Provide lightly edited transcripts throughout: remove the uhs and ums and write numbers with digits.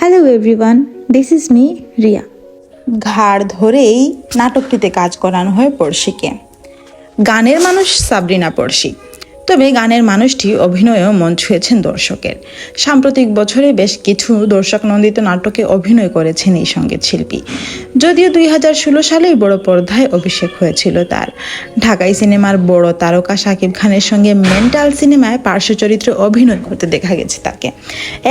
Hello everyone, this is me Riya. ঘাড় ধরেই নাটকটিতে কাজ করানো হয় পড়শিকে। গানের মানুষ সাবরিনা পড়শি, তবে গানের মানুষটি অভিনয়েও মন ছুঁয়েছেন দর্শকের। সাম্প্রতিক বছরে বেশ কিছু দর্শক নন্দিত নাটকে অভিনয় করেছেন এই সঙ্গীত শিল্পী। যদিও 2016 সালেই বড় পর্দায় অভিষেক হয়েছিল তার। ঢাকাই সিনেমার বড় তারকা শাকিব খানের সঙ্গে মেন্টাল সিনেমায় পার্শ্ব চরিত্রে অভিনয় করতে দেখা গেছে তাকে।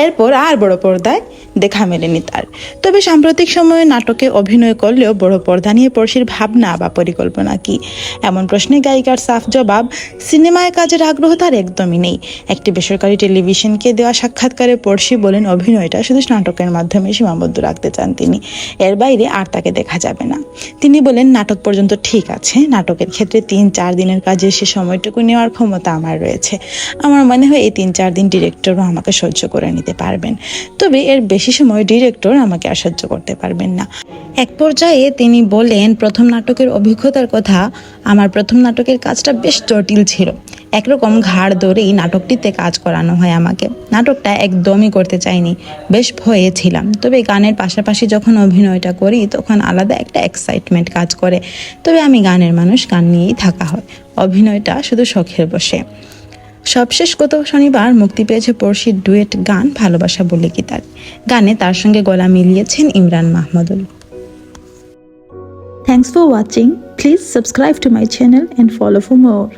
এরপর আর বড় পর্দায় দেখা মেলেনি তার। তবে সাম্প্রতিক সময়ে নাটকে অভিনয় করলেও বড় পর্দা নিয়ে পড়শির ভাবনা বা পরিকল্পনা কি, এমন প্রশ্নে গায়িকার সাফ জবাব, সিনেমায় কাজের আগ্রহ তার একদমই নেই। একটি বেসরকারি টেলিভিশনকে দেওয়া সাক্ষাৎকারে পড়শি বলেন অভিনয়টা শুধু নাটকের মাধ্যমে সীমাবদ্ধ রাখতে চান তিনি, এর বাইরে আর তাকে দেখা যাবে না। তিনি বলেন, নাটক পর্যন্ত ঠিক আছে, নাটকের ক্ষেত্রে 3-4 দিনের কাজে সে সময়টুকু নেওয়ার ক্ষমতা আমার রয়েছে। আমার মনে হয় এই 3-4 দিন ডিরেক্টরও আমাকে সহ্য করে নিতে পারবেন, তবে এর বেশি সময় ডিরেক্টর আমাকে আর সহ্য করতে পারবেন না। এক পর্যায়ে তিনি বলেন, প্রথম নাটকের অভিজ্ঞতার কথা, আমার প্রথম নাটকের কাজটা বেশ জটিল ছিল। একরকম ঘাড় ধরেই নাটকটিতে কাজ করানো হয় আমাকে। নাটকটা একদমই করতে চাইনি, বেশ ভয়ে ছিলাম। তবে গানের পাশাপাশি যখন অভিনয়টা করি তখন আলাদা একটা এক্সাইটমেন্ট কাজ করে। তবে আমি গানের মানুষ, গান নিয়েই থাকা হয়, অভিনয়টা শুধু শখের বসে। সবশেষ গত শনিবার মুক্তি পেয়েছে পড়শির ডুয়েট গান ভালোবাসা বলে কি তার। গানে তার সঙ্গে গলা মিলিয়েছেন Imran Mahmudul. Thanks for watching. Please subscribe to my channel and follow for more.